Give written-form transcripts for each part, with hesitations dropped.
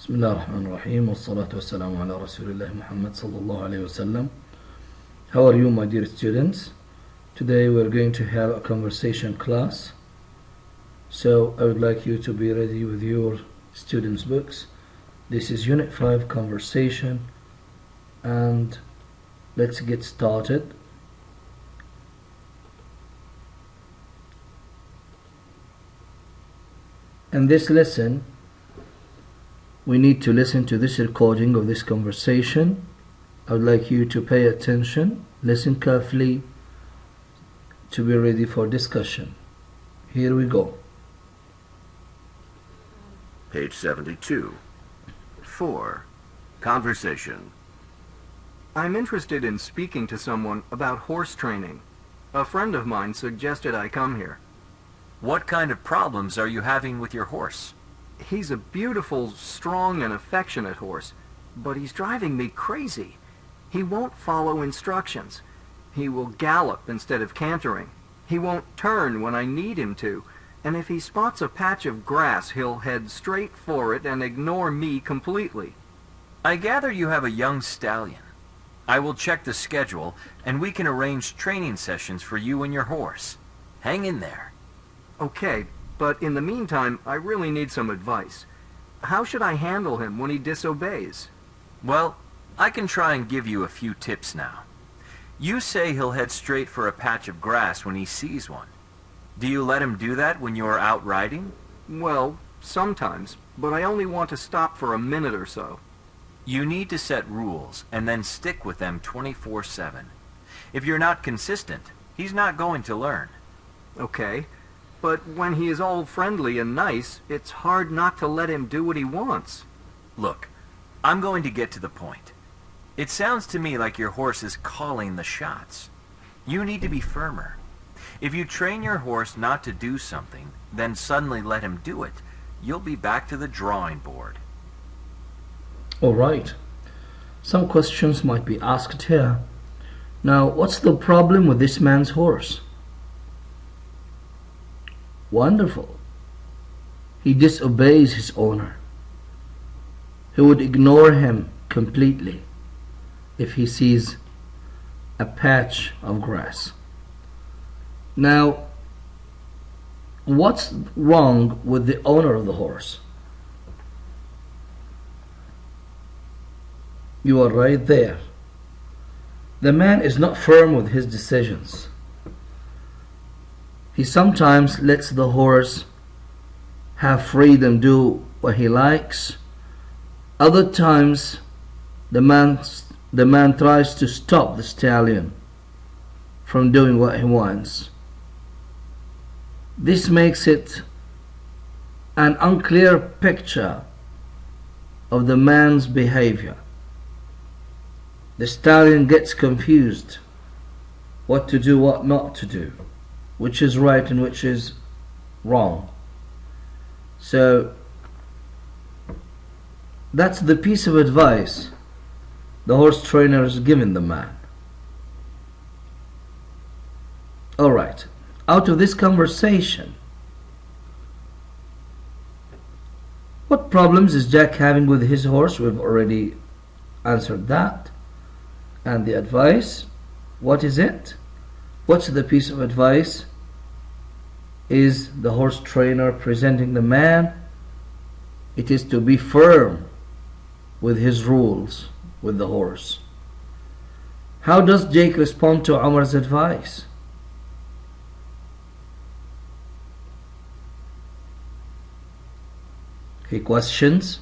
بسم الله الرحمن الرحيم والصلاة والسلام على رسول الله محمد صلى الله عليه وسلم. How are you, my dear students? Today we are going to have a conversation class. So I would like you to be ready with your students' books. This is Unit 5 Conversation, and let's get started. In this lesson, we need to listen to this recording of this conversation. I would like you to pay attention, listen carefully, to be ready for discussion. Here we go. Page 72. 4. Conversation. I'm interested in speaking to someone about horse training. A friend of mine suggested I come here. What kind of problems are you having with your horse? He's a beautiful, strong, and affectionate horse, but he's driving me crazy. He won't follow instructions. He will gallop instead of cantering. He won't turn when I need him to, and if he spots a patch of grass, he'll head straight for it and ignore me completely. I gather you have a young stallion. I will check the schedule, and we can arrange training sessions for you and your horse. Hang in there. Okay, but in the meantime, I really need some advice. How should I handle him when he disobeys? Well, I can try and give you a few tips now. You say he'll head straight for a patch of grass when he sees one. Do you let him do that when you're out riding? Well, sometimes, but I only want to stop for a minute or so. You need to set rules and then stick with them 24/7. If you're not consistent, he's not going to learn. Okay, but when he is all friendly and nice, it's hard not to let him do what he wants. Look, I'm going to get to the point. It sounds to me like your horse is calling the shots. You need to be firmer. If you train your horse not to do something, then suddenly let him do it, you'll be back to the drawing board. Alright, some questions might be asked here. Now, what's the problem with this man's horse? Wonderful. He disobeys his owner. He would ignore him completely if he sees a patch of grass. Now, what's wrong with the owner of the horse? You are right there. The man is not firm with his decisions. He sometimes lets the horse have freedom do what he likes. Other times the man tries to stop the stallion from doing what he wants. This makes it an unclear picture of the man's behavior. The stallion gets confused what to do, what not to do, which is right and which is wrong. So that's the piece of advice the horse trainer is giving the man. Alright, out of this conversation, what problems is Jack having with his horse? We've already answered that. And the advice, what is it? What's the piece of advice? Is the horse trainer presenting the man? It is to be firm with his rules with the horse. How does Jake respond to Omar's advice? He questions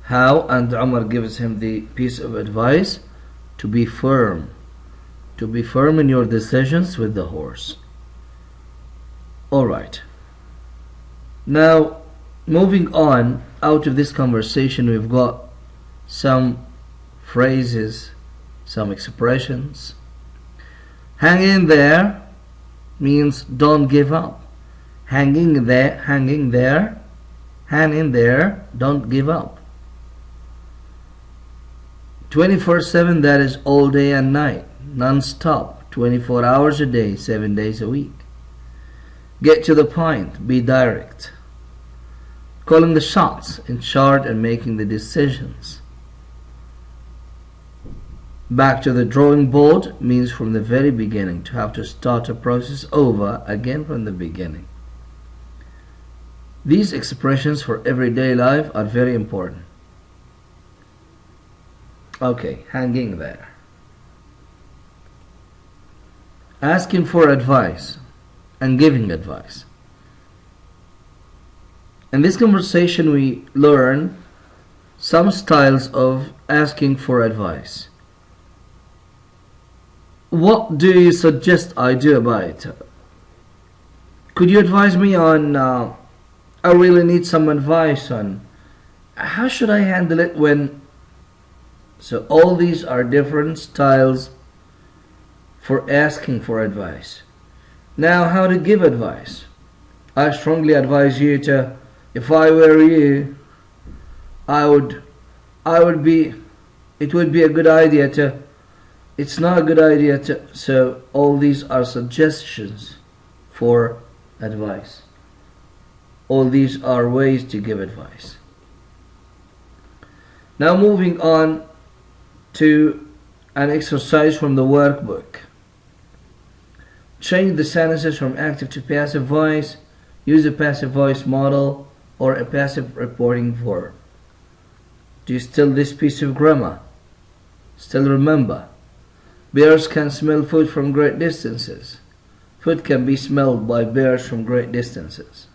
how, and Omar gives him the piece of advice to be firm. To be firm in your decisions with the horse. Alright. Now, moving on, out of this conversation we've got some phrases, some expressions. Hang in there means don't give up. Hang in there, hang in there, don't give up. 24/7, that is all day and night, non-stop, 24 hours a day, 7 days a week. Get to the point, be direct. calling the shots, in charge and making the decisions. Back to the drawing board means from the very beginning, to have to start a process over again from the beginning. These expressions for everyday life are very important. Okay, hanging there. Asking for advice and giving advice. In this conversation we learn some styles of asking for advice. What do you suggest I do about it? Could you advise me on, I really need some advice on how should I handle it when... So all these are different styles for asking for advice. Now, how to give advice. I strongly advise you to, if I were you, it would be a good idea to, it's not a good idea to, so all these are suggestions for advice. All these are ways to give advice. Now moving on to an exercise from the workbook. Change the sentences from active to passive voice. Use a passive voice model or a passive reporting verb. Do you still this piece of grammar? Still remember? Bears can smell food from great distances. Food can be smelled by bears from great distances.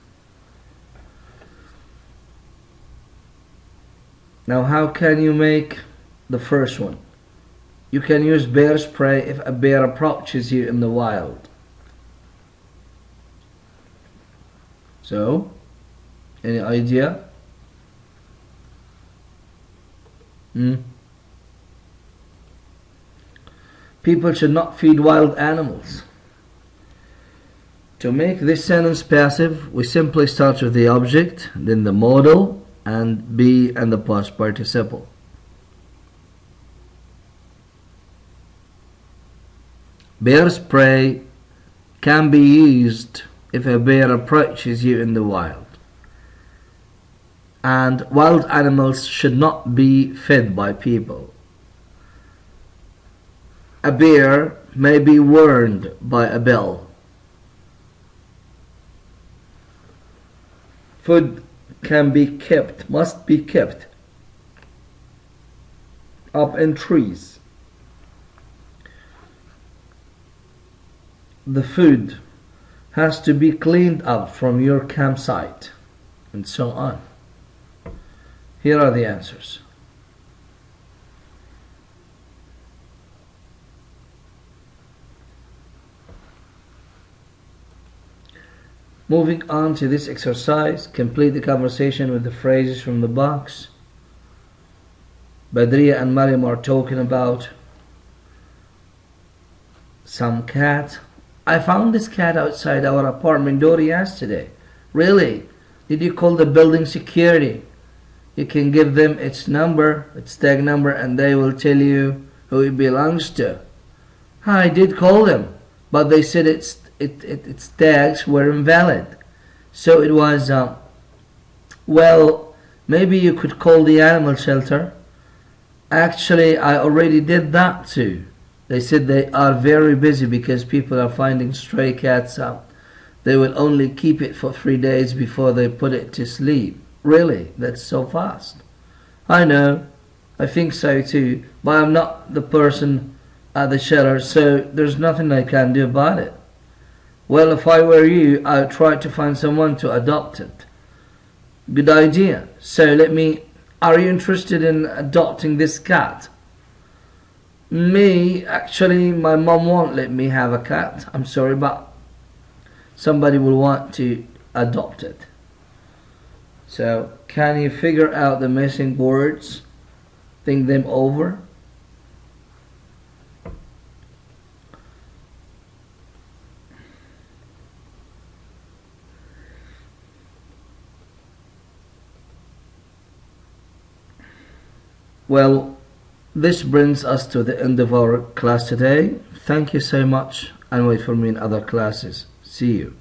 Now how can you make the first one? You can use bear spray if a bear approaches you in the wild. So, any idea? People should not feed wild animals. To make this sentence passive, we simply start with the object, then the modal, and be and the past participle. Bear spray can be used if a bear approaches you in the wild. And wild animals should not be fed by people. A bear may be warned by a bell. Food can be kept, must be kept up in trees. The food has to be cleaned up from your campsite, and so on. Here are the answers. Moving on to this exercise, complete the conversation with the phrases from the box. Badriya and Mariam are talking about some cat. I found this cat outside our apartment door yesterday. Really? Did you call the building security? You can give them its number, its tag number, and they will tell you who it belongs to. I did call them, but they said its tags were invalid. So it was, well, maybe you could call the animal shelter. Actually, I already did that too. They said they are very busy because people are finding stray cats out. They will only keep it for 3 days before they put it to sleep. Really? That's so fast. I know. I think so too. But I'm not the person at the shelter, so there's nothing I can do about it. Well, if I were you, I'd try to find someone to adopt it. Good idea. So are you interested in adopting this cat? Me, actually, my mom won't let me have a cat. I'm sorry, but somebody will want to adopt it. So, can you figure out the missing words? Think them over. Well, this brings us to the end of our class today. Thank you so much, and wait for me in other classes. See you.